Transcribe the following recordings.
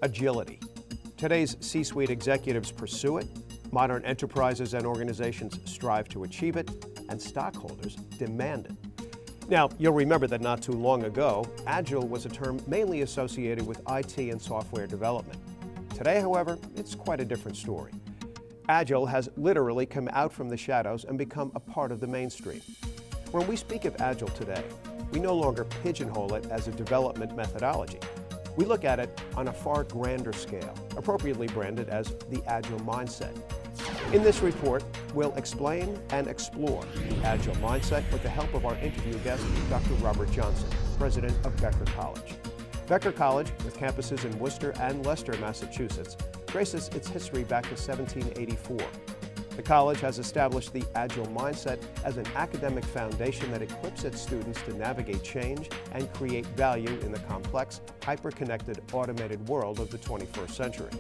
Agility. Today's C-suite executives pursue it, modern enterprises and organizations strive to achieve it, and stockholders demand it. Now, you'll remember that not too long ago, Agile was a term mainly associated with IT and software development. Today, however, it's quite a different story. Agile has literally come out from the shadows and become a part of the mainstream. When we speak of Agile today, we no longer pigeonhole it as a development methodology. We look at it on a far grander scale, appropriately branded as the Agile Mindset. In this report, we'll explain and explore the Agile Mindset with the help of our interview guest, Dr. Robert Johnson, president of Becker College. Becker College, with campuses in Worcester and Leicester, Massachusetts, traces its history back to 1784. The college has established the Agile Mindset as an academic foundation that equips its students to navigate change and create value in the complex, hyper-connected, automated world of the 21st century.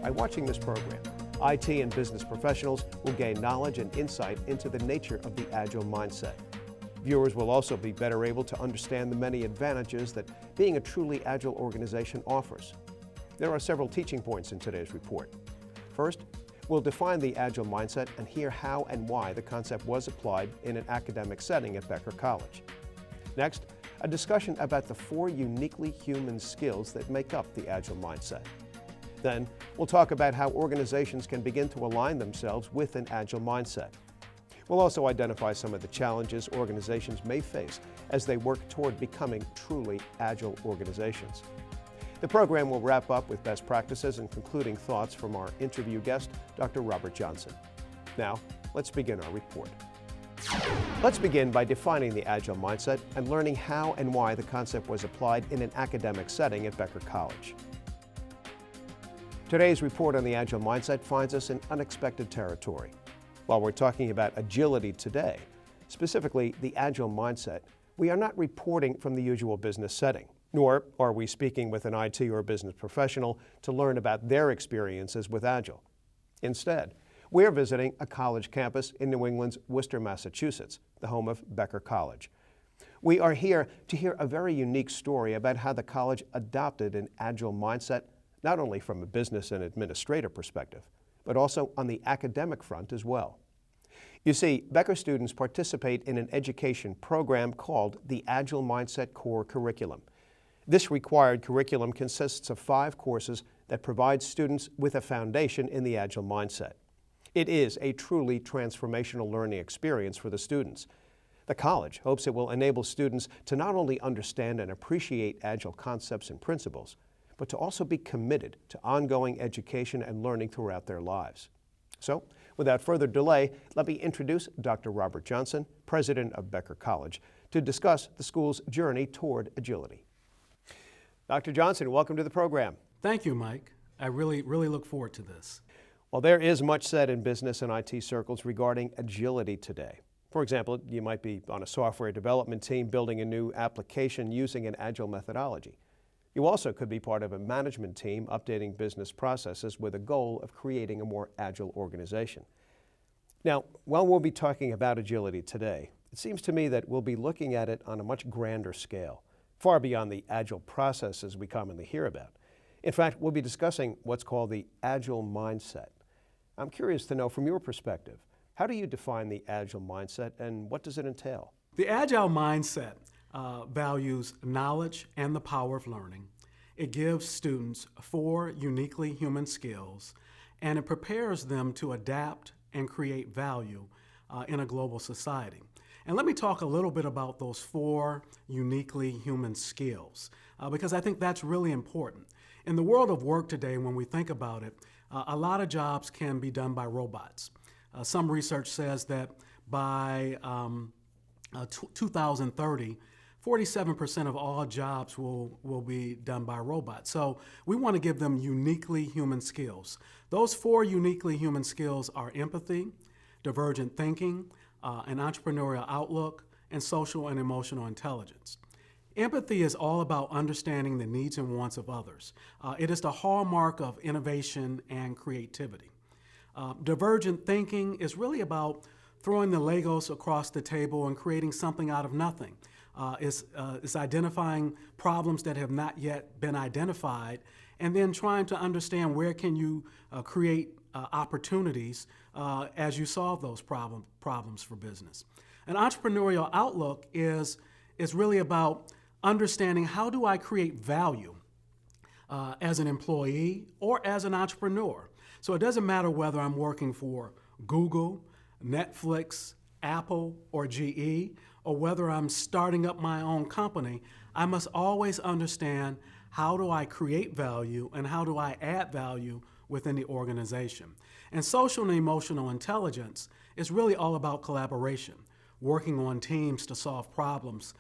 By watching this program, IT and business professionals will gain knowledge and insight into the nature of the Agile Mindset. Viewers will also be better able to understand the many advantages that being a truly Agile organization offers. There are several teaching points in today's report. First, we'll define the Agile Mindset and hear how and why the concept was applied in an academic setting at Becker College. Next, a discussion about the 4 uniquely human skills that make up the Agile Mindset. Then, we'll talk about how organizations can begin to align themselves with an Agile Mindset. We'll also identify some of the challenges organizations may face as they work toward becoming truly Agile organizations. The program will wrap up with best practices and concluding thoughts from our interview guest, Dr. Robert Johnson. Now, let's begin our report. Let's begin by defining the Agile Mindset and learning how and why the concept was applied in an academic setting at Becker College. Today's report on the Agile Mindset finds us in unexpected territory. While we're talking about agility today, specifically the Agile Mindset, we are not reporting from the usual business setting. Nor are we speaking with an IT or business professional to learn about their experiences with Agile. Instead, we're visiting a college campus in New England's Worcester, Massachusetts, the home of Becker College. We are here to hear a very unique story about how the college adopted an Agile mindset, not only from a business and administrative perspective, but also on the academic front as well. You see, Becker students participate in an education program called the Agile Mindset Core Curriculum. This required curriculum consists of 5 courses that provide students with a foundation in the Agile Mindset. It is a truly transformational learning experience for the students. The college hopes it will enable students to not only understand and appreciate Agile concepts and principles, but to also be committed to ongoing education and learning throughout their lives. So, without further delay, let me introduce Dr. Robert Johnson, president of Becker College, to discuss the school's journey toward agility. Dr. Johnson, welcome to the program. Thank you, Mike. I really look forward to this. Well, there is much said in business and IT circles regarding agility today. For example, you might be on a software development team building a new application using an Agile methodology. You also could be part of a management team updating business processes with a goal of creating a more Agile organization. Now, while we'll be talking about agility today, it seems to me that we'll be looking at it on a much grander scale, far beyond the Agile processes we commonly hear about. In fact, we'll be discussing what's called the Agile Mindset. I'm curious to know, from your perspective, how do you define the Agile Mindset and what does it entail? The Agile Mindset values knowledge and the power of learning. It gives students 4 uniquely human skills, and it prepares them to adapt and create value in a global society. And let me talk a little bit about those 4 uniquely human skills, because I think that's really important. In the world of work today, when we think about it, a lot of jobs can be done by robots. Some research says that by 2030, 47% of all jobs will be done by robots. So we want to give them uniquely human skills. Those 4 uniquely human skills are empathy, divergent thinking, an entrepreneurial outlook, and social and emotional intelligence. Empathy is all about understanding the needs and wants of others. It is the hallmark of innovation and creativity. Divergent thinking is really about throwing the Legos across the table and creating something out of nothing. It's identifying problems that have not yet been identified, and then trying to understand where can you create opportunities as you solve those problems for business. An entrepreneurial outlook is really about understanding how do I create value as an employee or as an entrepreneur. So it doesn't matter whether I'm working for Google, Netflix, Apple, or GE, or whether I'm starting up my own company. I must always understand how do I create value and how do I add value within the organization. And social and emotional intelligence is really all about collaboration, working on teams to solve problems,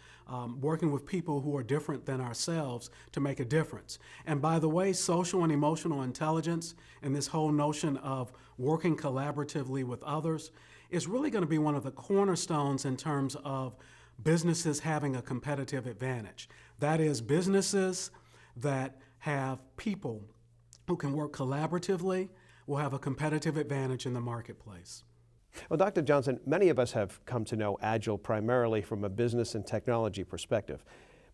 working with people who are different than ourselves to make a difference. And by the way, social and emotional intelligence and this whole notion of working collaboratively with others is really going to be one of the cornerstones in terms of businesses having a competitive advantage. That is, businesses that have people who can work collaboratively will have a competitive advantage in the marketplace. Well, Dr. Johnson, many of us have come to know Agile primarily from a business and technology perspective,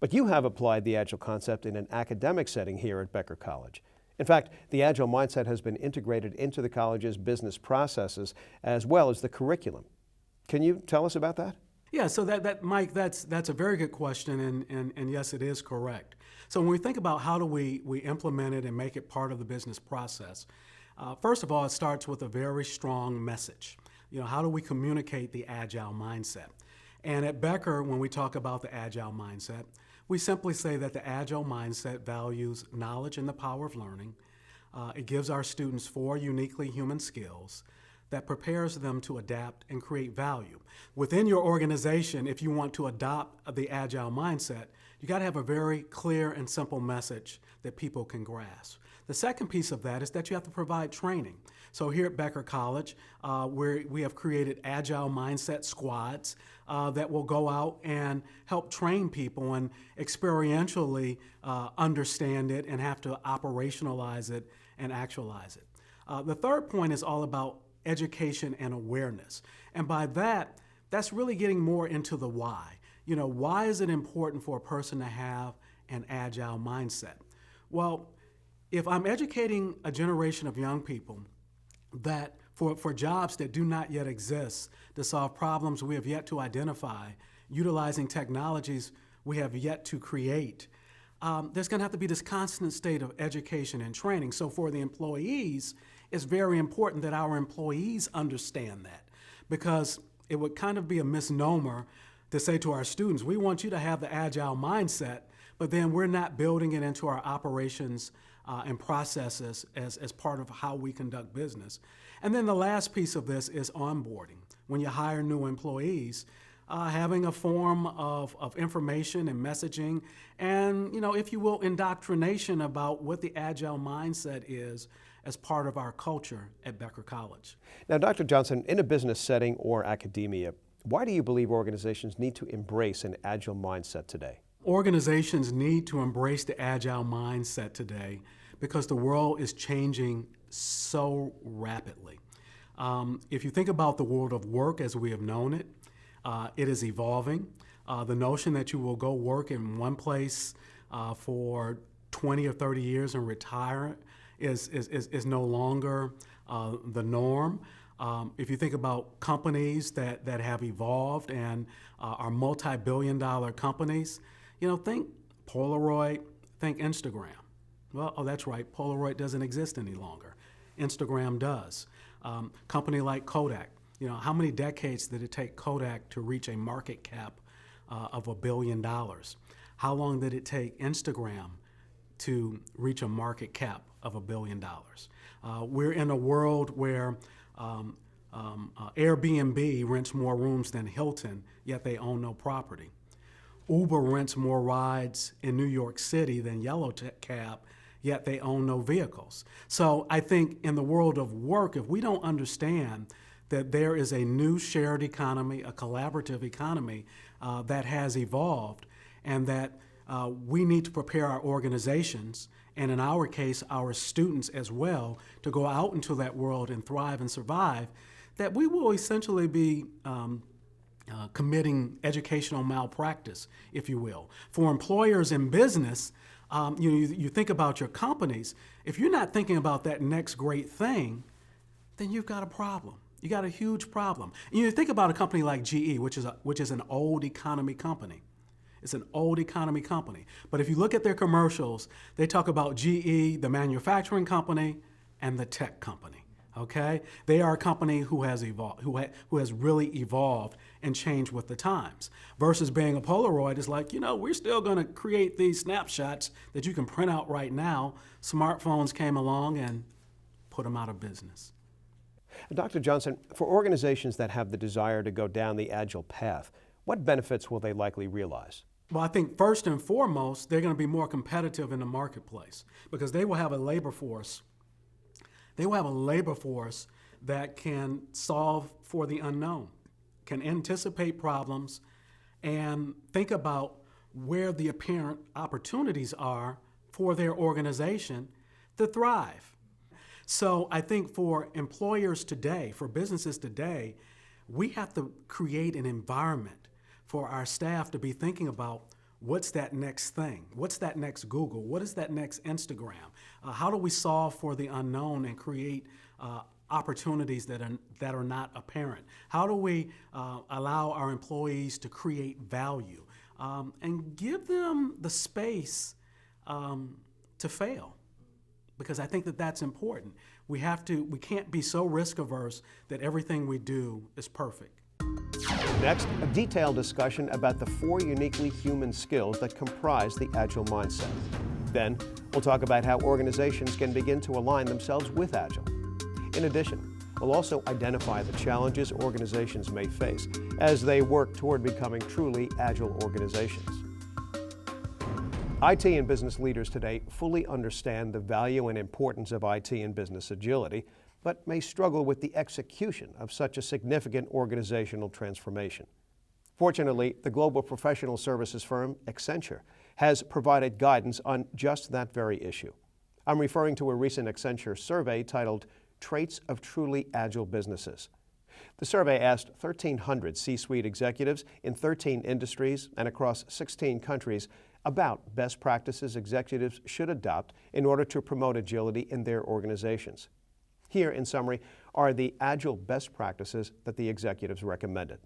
but you have applied the Agile concept in an academic setting here at Becker College. In fact, the Agile mindset has been integrated into the college's business processes as well as the curriculum. Can you tell us about that? Yeah, so Mike, that's a very good question, and yes, it is correct. So when we think about how do we implement it and make it part of the business process, first of all, it starts with a very strong message. You know, how do we communicate the Agile mindset? And at Becker, when we talk about the Agile mindset, we simply say that the Agile mindset values knowledge and the power of learning. It gives our students 4 uniquely human skills that prepares them to adapt and create value. Within your organization, if you want to adopt the Agile mindset, you got to have a very clear and simple message that people can grasp. The second piece of that is that you have to provide training. So here at Becker College, we have created Agile Mindset squads that will go out and help train people and experientially understand it and have to operationalize it and actualize it. The third point is all about education and awareness. And by that, that's really getting more into the why. You know, why is it important for a person to have an Agile mindset? Well, if I'm educating a generation of young people that for jobs that do not yet exist, to solve problems we have yet to identify, utilizing technologies we have yet to create, there's going to have to be this constant state of education and training. So for the employees, it's very important that our employees understand that, because it would kind of be a misnomer to say to our students, we want you to have the Agile mindset, but then we're not building it into our operations and processes as part of how we conduct business. And then the last piece of this is onboarding. When you hire new employees, having a form of information and messaging and, you know, if you will, indoctrination about what the Agile mindset is as part of our culture at Becker College. Now, Dr. Johnson, in a business setting or academia, why do you believe organizations need to embrace an Agile mindset today? Organizations need to embrace the Agile mindset today because the world is changing so rapidly. If you think about the world of work as we have known it, it is evolving. The notion that you will go work in one place for 20 or 30 years and retire is no longer the norm. If you think about companies that have evolved and are multi-billion-dollar companies, you know, think Polaroid, think Instagram. Well, oh, that's right, Polaroid doesn't exist any longer. Instagram does. Company like Kodak, you know, how many decades did it take Kodak to reach a market cap of $1 billion? How long did it take Instagram to reach a market cap of $1 billion? We're in a world where Airbnb rents more rooms than Hilton, yet they own no property. Uber rents more rides in New York City than Yellow Cab, yet they own no vehicles. So I think in the world of work, if we don't understand that there is a new shared economy, a collaborative economy that has evolved, and that we need to prepare our organizations, and in our case, our students as well, to go out into that world and thrive and survive, that we will essentially be committing educational malpractice, if you will. For employers in business, you think about your companies. If you're not thinking about that next great thing, then you've got a problem. You got a huge problem. You think about a company like GE, which is an old economy company. It's an old economy company. But if you look at their commercials, they talk about GE, the manufacturing company, and the tech company. Okay, they are a company who has evolved, who has really evolved and changed with the times. Versus being a Polaroid is like, we're still going to create these snapshots that you can print out right now. Smartphones came along and put them out of business. Dr. Johnson, for organizations that have the desire to go down the Agile path, what benefits will they likely realize? Well, I think first and foremost, they're going to be more competitive in the marketplace because they will have a labor force. They will have a labor force that can solve for the unknown, can anticipate problems, and think about where the apparent opportunities are for their organization to thrive. So I think for employers today, for businesses today, we have to create an environment for our staff to be thinking about what's that next thing? What's that next Google? What is that next Instagram? How do we solve for the unknown and create opportunities that are not apparent? How do we allow our employees to create value and give them the space to fail? Because I think that that's important. We can't be so risk averse that everything we do is perfect. Next, a detailed discussion about the 4 uniquely human skills that comprise the Agile Mindset. Then, we'll talk about how organizations can begin to align themselves with Agile. In addition, we'll also identify the challenges organizations may face as they work toward becoming truly Agile organizations. IT and business leaders today fully understand the value and importance of IT and business agility, but may struggle with the execution of such a significant organizational transformation. Fortunately, the global professional services firm Accenture has provided guidance on just that very issue. I'm referring to a recent Accenture survey titled Traits of Truly Agile Businesses. The survey asked 1,300 C-suite executives in 13 industries and across 16 countries about best practices executives should adopt in order to promote agility in their organizations. Here, in summary, are the Agile best practices that the executives recommended.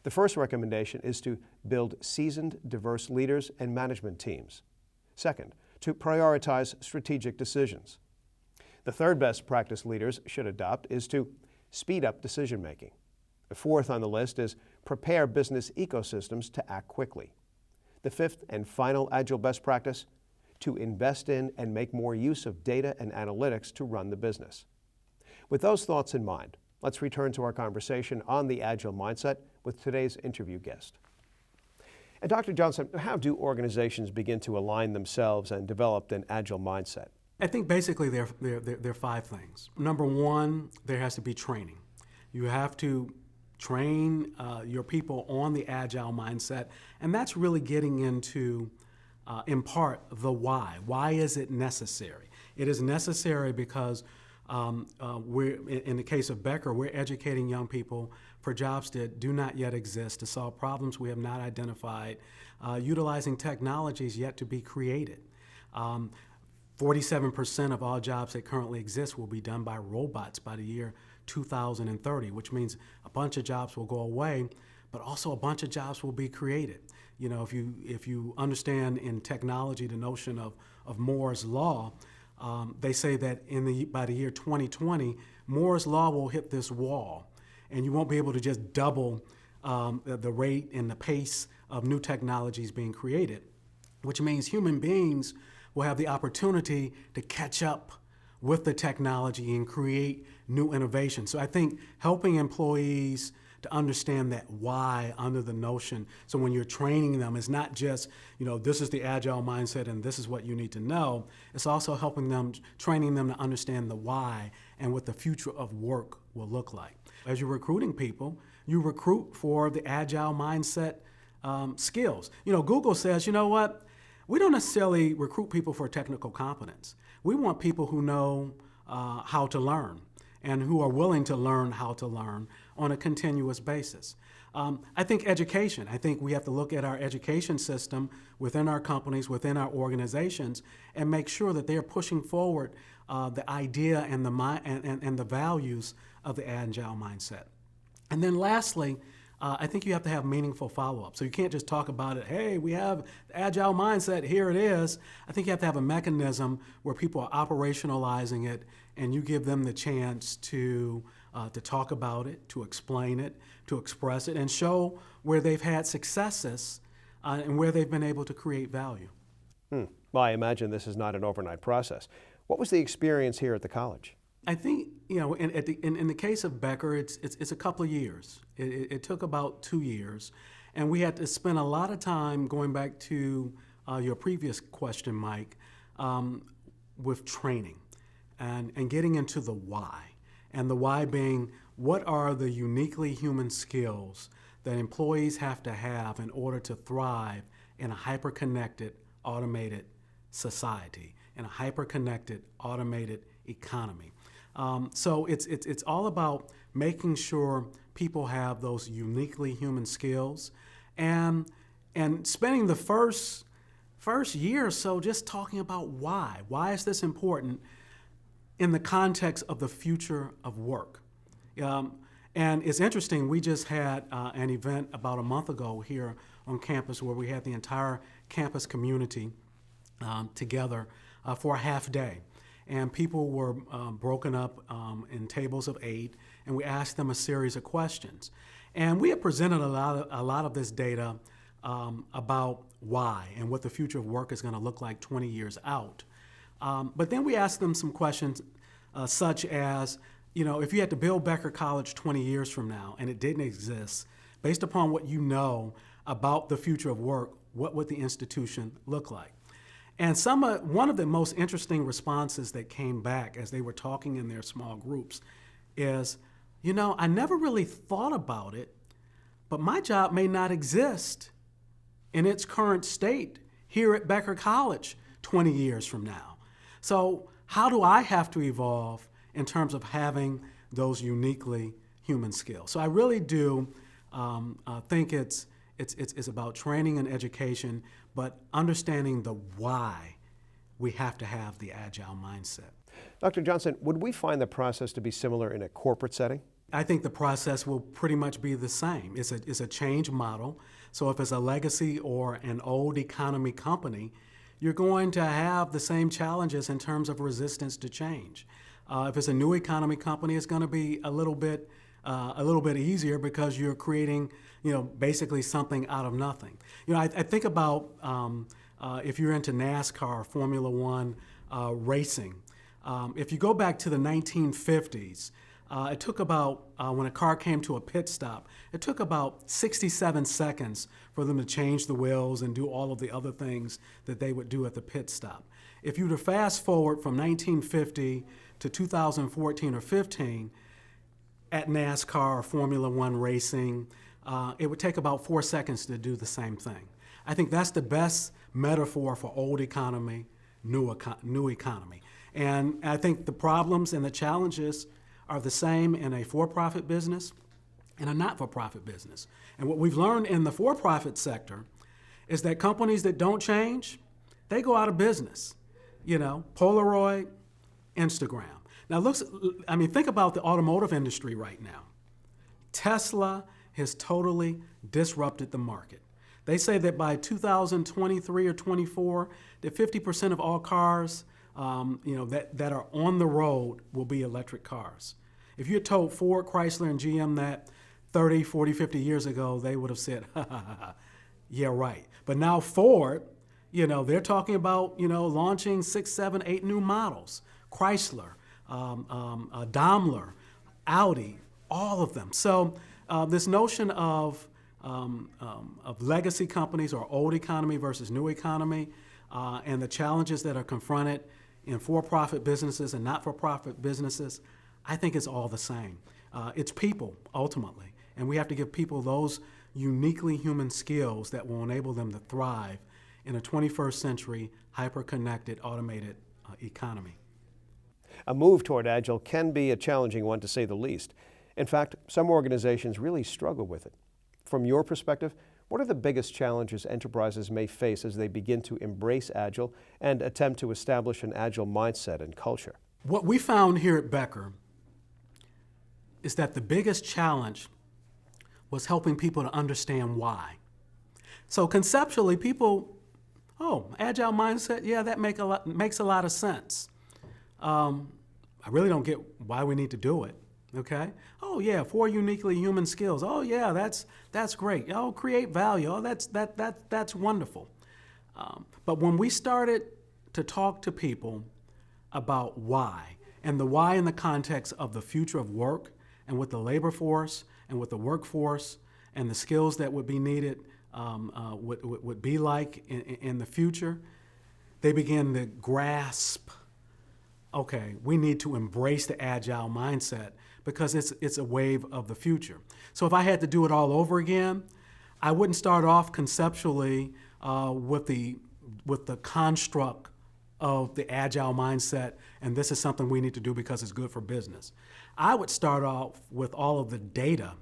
The first recommendation is to build seasoned, diverse leaders and management teams. Second, to prioritize strategic decisions. The third best practice leaders should adopt is to speed up decision-making. The fourth on the list is prepare business ecosystems to act quickly. The fifth and final Agile best practice, to invest in and make more use of data and analytics to run the business. With those thoughts in mind, let's return to our conversation on the Agile Mindset with today's interview guest. And Dr. Johnson, how do organizations begin to align themselves and develop an Agile mindset? I think basically there are 5 things. Number one, there has to be training. You have to train your people on the Agile mindset, and that's really getting into, in part, the why. Why is it necessary? It is necessary because in the case of Becker, we're educating young people for jobs that do not yet exist, to solve problems we have not identified, utilizing technologies yet to be created. 47% of all jobs that currently exist will be done by robots by the year 2030, which means a bunch of jobs will go away, but also a bunch of jobs will be created. If you understand in technology the notion of Moore's Law, they say that by the year 2020, Moore's Law will hit this wall, and you won't be able to just double the rate and the pace of new technologies being created, which means human beings will have the opportunity to catch up with the technology and create new innovations. So I think helping employees to understand that why under the notion, so when you're training them, it's not just, this is the Agile mindset and this is what you need to know. It's also helping them, training them to understand the why and what the future of work will look like. As you're recruiting people, you recruit for the Agile mindset skills. Google says, we don't necessarily recruit people for technical competence. We want people who know how to learn and who are willing to learn how to learn on a continuous basis. I think education. I think we have to look at our education system within our companies, within our organizations, and make sure that they're pushing forward the idea and the values of the Agile mindset. And then lastly, I think you have to have meaningful follow-up. So you can't just talk about it, hey, we have the Agile mindset, here it is. I think you have to have a mechanism where people are operationalizing it and you give them the chance to talk about it, to explain it, to express it, and show where they've had successes and where they've been able to create value. Well, I imagine this is not an overnight process. What was the experience here at the college? I think, in the case of Becker, it's a couple of years. It took about 2 years, and we had to spend a lot of time, going back to your previous question, Mike, with training and getting into the why. And the why being, what are the uniquely human skills that employees have to have in order to thrive in a hyper-connected, automated society, in a hyper-connected, automated economy. So it's all about making sure people have those uniquely human skills, and spending the first year or so just talking about why. Why is this important in the context of the future of work? And it's interesting, we just had an event about a month ago here on campus where we had the entire campus community together for a half day. And people were broken up in tables of 8, and we asked them a series of questions. And we had presented a lot of this data about why and what the future of work is going to look like 20 years out. But then we asked them some questions such as, if you had to build Becker College 20 years from now and it didn't exist, based upon what you know about the future of work, what would the institution look like? And one of the most interesting responses that came back as they were talking in their small groups is, I never really thought about it, but my job may not exist in its current state here at Becker College 20 years from now. So how do I have to evolve in terms of having those uniquely human skills? So I really do think it's about training and education, but understanding the why we have to have the Agile mindset. Dr. Johnson, would we find the process to be similar in a corporate setting? I think the process will pretty much be the same. It's a change model. So if it's a legacy or an old economy company, you're going to have the same challenges in terms of resistance to change. If it's a new economy company, it's going to be a little bit easier because you're creating, basically something out of nothing. I think about if you're into NASCAR or Formula One racing. If you go back to the 1950s, it took about, when a car came to a pit stop, it took about 67 seconds for them to change the wheels and do all of the other things that they would do at the pit stop. If you were to fast forward from 1950 to 2014 or 15, at NASCAR or Formula One racing, it would take about 4 seconds to do the same thing. I think that's the best metaphor for old economy, new economy. And I think the problems and the challenges are the same in a for-profit business and a not-for-profit business. And what we've learned in the for-profit sector is that companies that don't change, they go out of business. Polaroid, Instagram. Now, think about the automotive industry right now. Tesla has totally disrupted the market. They say that by 2023 or 24, that 50% of all cars, that are on the road will be electric cars. If you had told Ford, Chrysler, and GM that 30, 40, 50 years ago, they would have said, yeah, right. But now Ford, they're talking about, launching 6, 7, 8 new models. Chrysler, Daimler, Audi, all of them. So this notion of legacy companies or old economy versus new economy and the challenges that are confronted in for-profit businesses and not-for-profit businesses, I think it's all the same. It's people, ultimately, and we have to give people those uniquely human skills that will enable them to thrive in a 21st century, hyper-connected, automated economy. A move toward Agile can be a challenging one, to say the least. In fact, some organizations really struggle with it. from your perspective, what are the biggest challenges enterprises may face as they begin to embrace Agile and attempt to establish an Agile mindset and culture? What we found here at Becker is that the biggest challenge was helping people to understand why. So conceptually, people, Agile mindset, yeah, that makes a lot of sense. I really don't get why we need to do it, okay? Oh yeah, 4 uniquely human skills. Oh yeah, that's great. Oh, create value. Oh, that's wonderful. But when we started to talk to people about why, and the why in the context of the future of work and with the labor force and with the workforce and the skills that would be needed would be like in the future, they began to grasp, okay, we need to embrace the Agile mindset because it's a wave of the future. So if I had to do it all over again, I wouldn't start off conceptually with the construct of the Agile mindset, and this is something we need to do because it's good for business. I would start off with all of the data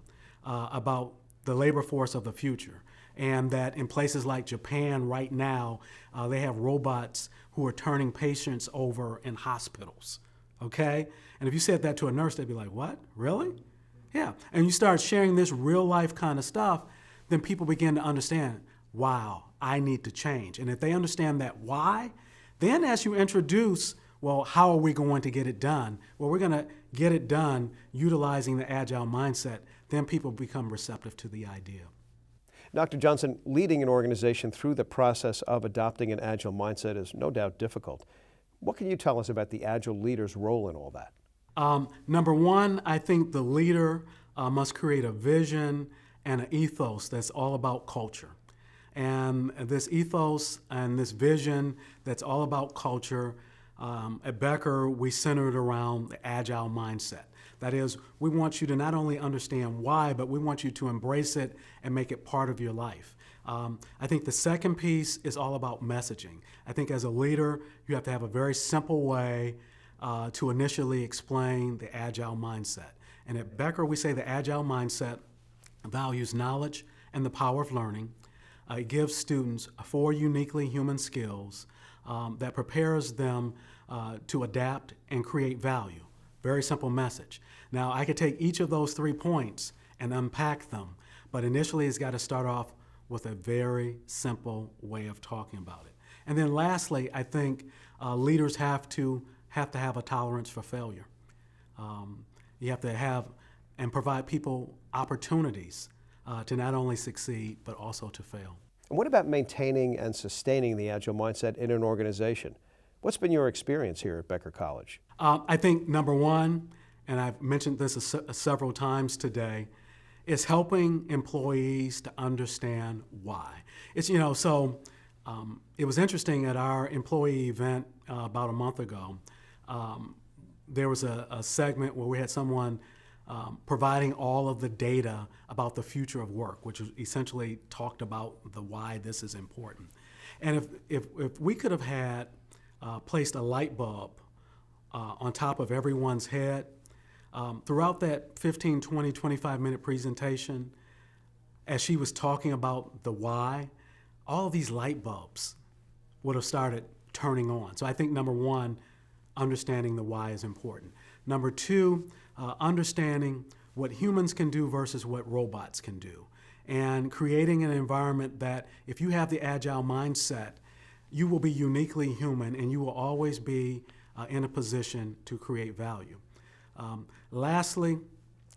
about the labor force of the future, and that in places like Japan right now, they have robots who are turning patients over in hospitals, okay? And if you said that to a nurse, they'd be like, what, really? Yeah, and you start sharing this real life kind of stuff, then people begin to understand, wow, I need to change. And if they understand that why, then as you introduce, well, how are we going to get it done? Well, we're going to get it done utilizing the Agile mindset. Then people become receptive to the idea. Dr. Johnson, leading an organization through the process of adopting an Agile mindset is no doubt difficult. What can you tell us about the Agile leader's role in all that? Number one, I think the leader must create a vision and an ethos that's all about culture. And this ethos and this vision that's all about culture, at Becker, we centered around the Agile mindset. That is, we want you to not only understand why, but we want you to embrace it and make it part of your life. I think the second piece is all about messaging. I think as a leader, you have to have a very simple way to initially explain the Agile mindset. And at Becker, we say the Agile mindset values knowledge and the power of learning. It gives students 4 uniquely human skills that prepares them to adapt and create value. Very simple message. Now, I could take each of those 3 points and unpack them, but initially it's got to start off with a very simple way of talking about it. And then lastly, I think leaders have to have a tolerance for failure. You have to have and provide people opportunities to not only succeed, but also to fail. And what about maintaining and sustaining the Agile mindset in an organization? What's been your experience here at Becker College? I think number one, and I've mentioned this several times today, is helping employees to understand why. It's, it was interesting at our employee event about a month ago. There was a segment where we had someone providing all of the data about the future of work, which essentially talked about the why this is important. And if we could have had placed a light bulb on top of everyone's head, throughout that 15, 20, 25-minute presentation, as she was talking about the why, all of these light bulbs would have started turning on. So I think number one, understanding the why is important. Number two, understanding what humans can do versus what robots can do, and creating an environment that if you have the Agile mindset, you will be uniquely human and you will always be in a position to create value. Lastly,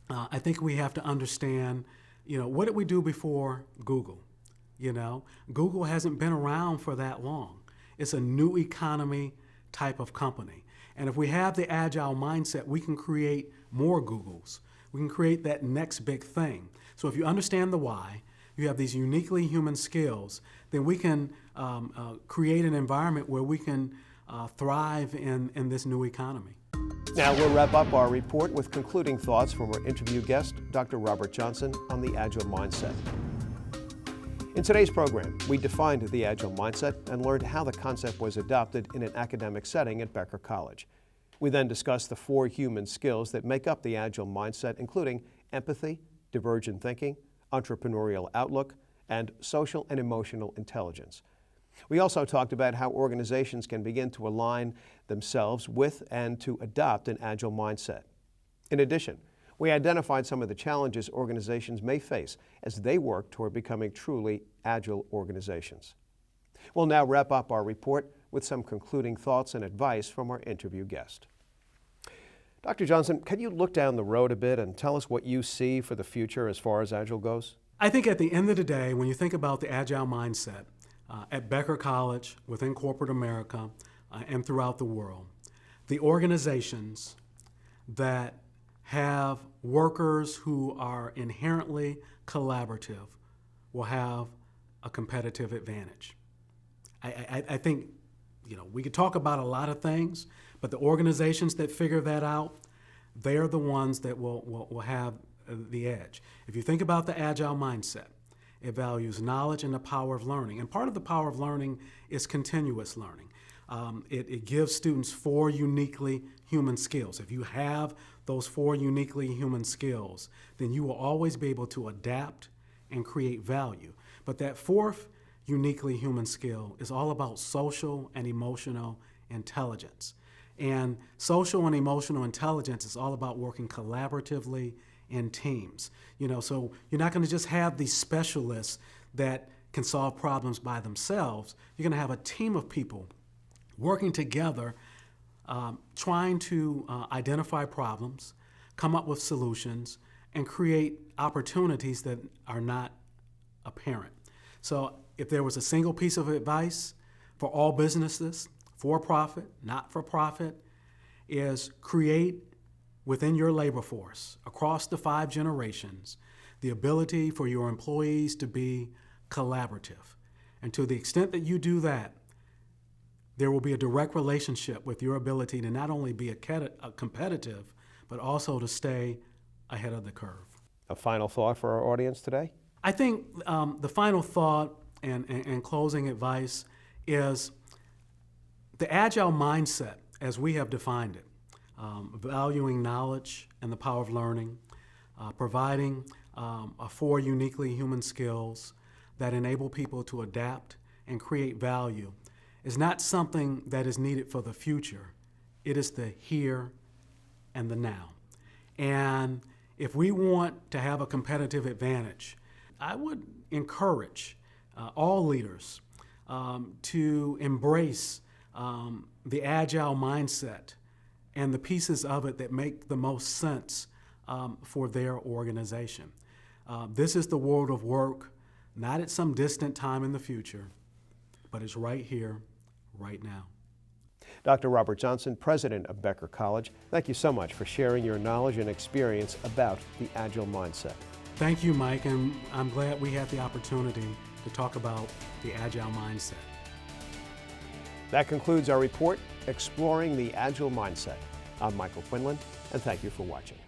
I think we have to understand, what did we do before Google? Google hasn't been around for that long. It's a new economy type of company. And if we have the Agile mindset, we can create more Googles. We can create that next big thing. So if you understand the why, you have these uniquely human skills, then we can create an environment where we can thrive in this new economy. Now we'll wrap up our report with concluding thoughts from our interview guest, Dr. Robert Johnson, on the Agile mindset. In today's program, we defined the Agile mindset and learned how the concept was adopted in an academic setting at Becker College. We then discussed the 4 human skills that make up the Agile mindset, including empathy, divergent thinking, entrepreneurial outlook, and social and emotional intelligence. We also talked about how organizations can begin to align themselves with and to adopt an agile mindset. In addition, we identified some of the challenges organizations may face as they work toward becoming truly agile organizations. We'll now wrap up our report with some concluding thoughts and advice from our interview guest. Dr. Johnson, can you look down the road a bit and tell us what you see for the future as far as Agile goes? I think at the end of the day, when you think about the Agile mindset, at Becker College, within corporate America, and throughout the world, the organizations that have workers who are inherently collaborative will have a competitive advantage. I think, we could talk about a lot of things, but the organizations that figure that out, they're the ones that will have the edge. If you think about the Agile mindset, it values knowledge and the power of learning. And part of the power of learning is continuous learning. It gives students 4 uniquely human skills. If you have those 4 uniquely human skills, then you will always be able to adapt and create value. But that 4th uniquely human skill is all about social and emotional intelligence. And social and emotional intelligence is all about working collaboratively in teams. So you're not going to just have these specialists that can solve problems by themselves. You're going to have a team of people working together, trying to identify problems, come up with solutions, and create opportunities that are not apparent. So if there was a single piece of advice for all businesses, for-profit, not-for-profit, is create within your labor force, across the 5 generations, the ability for your employees to be collaborative. And to the extent that you do that, there will be a direct relationship with your ability to not only be competitive, but also to stay ahead of the curve. A final thought for our audience today? I think the final thought and closing advice is the Agile mindset, as we have defined it, valuing knowledge and the power of learning, providing 4 uniquely human skills that enable people to adapt and create value, is not something that is needed for the future. It is the here and the now. And if we want to have a competitive advantage, I would encourage all leaders to embrace the Agile mindset and the pieces of it that make the most sense for their organization. This is the world of work, not at some distant time in the future, but it's right here, right now. Dr. Robert Johnson, president of Becker College, thank you so much for sharing your knowledge and experience about the Agile mindset. Thank you, Mike, and I'm glad we had the opportunity to talk about the Agile mindset. That concludes our report, Exploring the Agile Mindset. I'm Michael Quinlan, and thank you for watching.